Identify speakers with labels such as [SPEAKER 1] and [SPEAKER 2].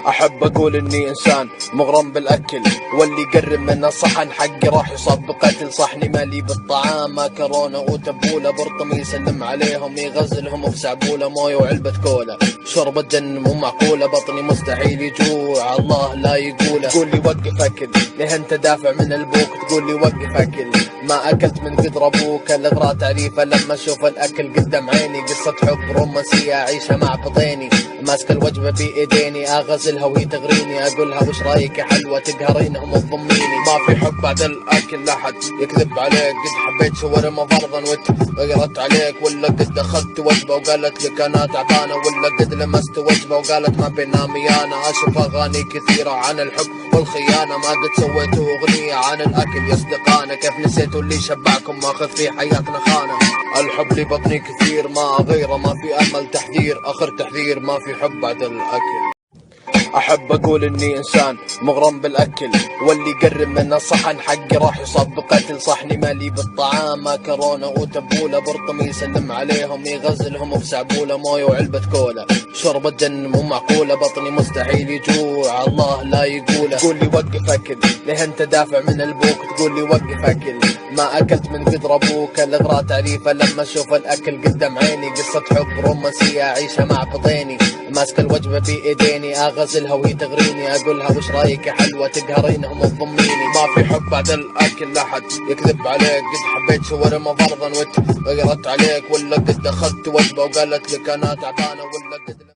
[SPEAKER 1] احب اقول اني انسان مغرم بالاكل، واللي يقرب من الصحن حقي راح يصاب بقتل. صحني مالي بالطعام ماكرونه وتبوله، برطم يسلم عليهم يغزلهم بسعبوله. مويه وعلبه كولا شرب الجن مو معقوله، بطني مستحيل يجوع الله لا يقوله. تقول لي وقف اكل ليه انت دافع من البوك، تقول لي وقف اكل ما اكلت من قدر ابوك. الاغراء تعريفه لما اشوف الاكل قدام عيني، قصه حب رومانسيه اعيشها مع بطيني. ماسك الوجبه بايديني اغزلها وهي تغريني، اقولها وش رايك يا حلوه تقهرينهم وتضميني. ما في حب بعد الاكل لا حد يكذب عليك، قد حبيت شاورما فرضا وغيرت عليك، ولا قد اخذت وجبه وقالت لك انا تعبانه، ولا قد لمست وجبه وقالت ما بينامي انا. اشوف اغاني كثيره عن الحب والخيانه، ما قد سويتوا اغنيه عن الاكل يا اصدقائنا. كيف نسيتوا اللي شبعكم ماخذ في حياتنا خانه. الحب لبطني كثير ما غيره، ما في امل تحذير اخر تحذير، ما في حب بعد الاكل. احب اقول اني انسان مغرم بالاكل، واللي يقرب من الصحن حقي راح يصاب بقتل. صحني مالي بالطعام ماكرونه وتبوله، برطم يسلم عليهم يغزلهم بسعبوله. مويه وعلبه كولا شرب الجن مو معقوله، بطني مستحيل يجوع الله لا يقوله. تقول لي وقف اكل ليه انت دافع من البوك، تقول لي وقف اكل ما اكلت من قدر ابوك. الاغراء تعريفه لما اشوف الاكل قدام عيني، قصه حب رومانسيه اعيشها مع بطيني. ماسك الوجبه بايديني اغزلها وهي تغريني، اقولها وش رايك يا حلوه تقهرينهم وتضميني. ما في حب بعد الاكل لا حد يكذب عليك، قد حبيت شاورما فرضا وغيرت عليك، ولا قد اخذت وجبه وقالت لك انا تعبانه، ولا قد